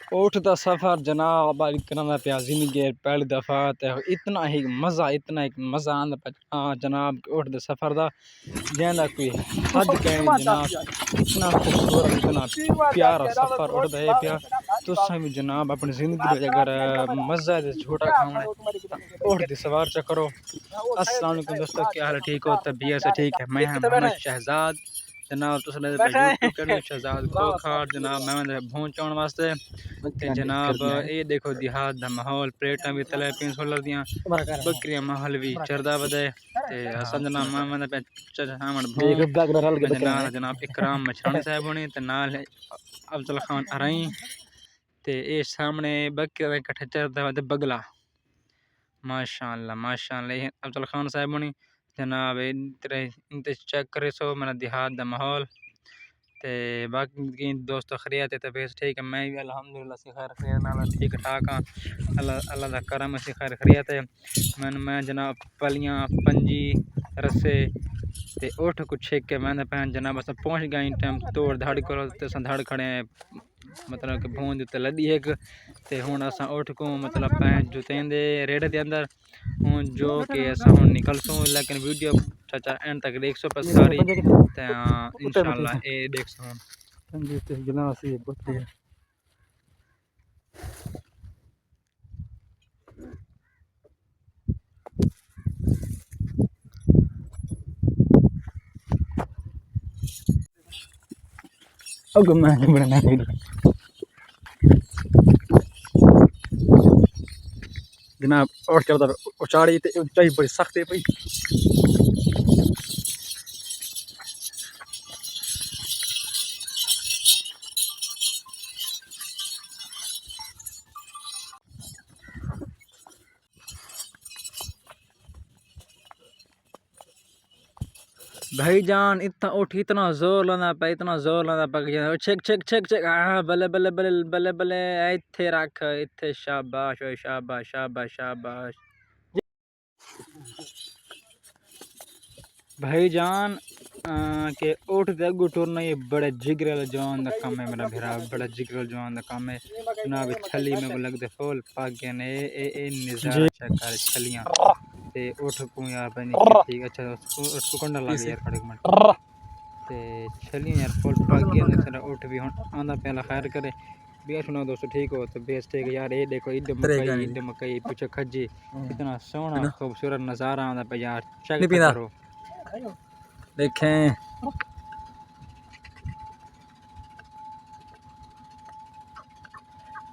ऊँट दा सफ़र जनाब करना पिया ज़िंदगी पहली दफ़ा ते इतना ही मज़ा आंदा पिया जनाब ऊँट दे सफ़र दा जैंदा कोई हद कहीं जनाब। इतना खूबसूरत इतना प्यारा सफ़र ऊँट दा पिया। तुसां भी जनाब अपनी ज़िंदगी में अगर मज़ा दे झूटा खावना ऊँट दी सवार च करो। अस्सलाम वालेकुम दोस्तों, क्या हाल है? ठीक हो? तबीयत से ठीक है? मैं हाँ मोहम्मद शहजाद जनाब। तुस यूट्यूब चैनल शहजाद खोखार जनाब। मैं भून चाउन वास्ते ते जनाब ये देखो देहात दा माहौल। प्लेटां भी तले पिन सोलर दियां बकरियां माहौल भी चरदा वदे ते असल जनाब मैं भून जनाब जनाब इकराम मछरानी साहब होने ते नाल अफजल खान अराई ते ये सामने बकरियां दे कट्ठे चरदा वदे बगला। माशाअल्लाह ये अफजल खान साहब होनी जनाब। इनते चेक करे सो मेरा देहात दा माहौल ते बाकी दोस्तों खैरियत है? तबीयत ठीक है? मैं भी अल्हम्दुलिल्लाह से खैर खैरियत नाल ठीक ठाक हाँ। अल्लाह दा करम से खैर खैरियत है। मैं जनाब पलियां पंजी रस्से ते उठ कुछ छेक के मैं पहन जनाब अस पहुंच गए टाइम तोड़ धाड़ करो ते अस धाड़ खड़े मतलब कि भून उत्ते लदी एक ते हुण अस उठ को मतलब पहन जुतेंदे रेड दे अंदर हूँ जो कि अस हुण निकलसूँ। लेकिन वीडियो चाचा एंड तक देख सो बस सारी ते इंशाल्लाह ए देख सो जनाब और चलता उचाड़ी ते ऊंचाई बड़ी सख्त है भाई। भाईजान इतना उठ इतना जोर लाना पे इतना जोर लाना पे चेक चेक चेक चेक। हाँ बल्ले बल्ले बल्ले बल्ले बल्ले इत्थे रख इत्थे शाबाश ओए शाबाश शाबाश शाबाश भाईजान। के उठ दे अगू टुरना ये बड़े जिगरे वाला जवान दा काम है मेरा भेरा। बड़ा जिगरे वाला जवान दा काम है जनाब। छली में को लगदे फुल पागे ने ए नज़ारा चेक कर छलियां ते उठ को यार बनी ठीक। अच्छा उसको कंडा लग यार खड़े मिनट ते छलियां यार फुल पागे ने सरा उठ भी हुन आंदा पहला खैर करे बिया सुना दोस्तों ठीक हो? तो बेस ठीक है यार। ये देखो इड मकई पीछे खजी इतना सोहना खूबसूरत नज़ारा आंदा पे यार। चेक करो देखें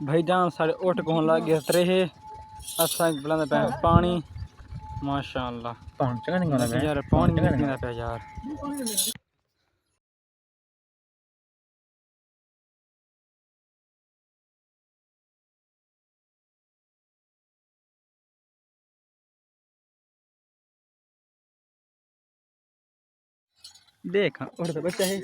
भाईजान साढ़े उठ को लग गया त्रेहे असा बुलांदा पे पानी माशाअल्लाह यार पानी भी पीना पे यार। देख उठ तो बच्चा है